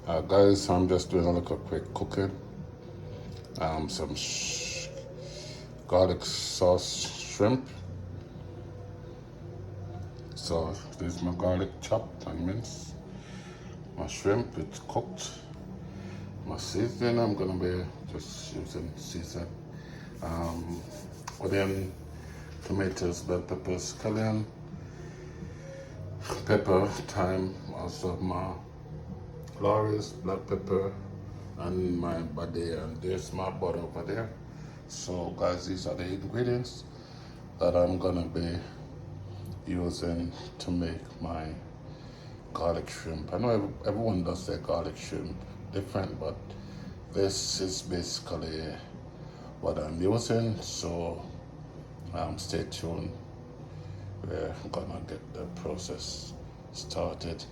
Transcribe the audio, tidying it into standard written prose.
Guys, I'm just doing a little quick cooking. Some garlic sauce shrimp. So this is my garlic chopped and minced. My shrimp, it's cooked. My seasoning, I'm gonna be just using season. Onion, tomatoes, bell peppers, scallion, pepper, thyme, also my Laurie's black pepper, and my body, and there's my butter over there. So guys, these are the ingredients that I'm gonna be using to make my garlic shrimp. I know everyone does their garlic shrimp different, but this is basically what I'm using. So stay tuned. We're gonna get the process started.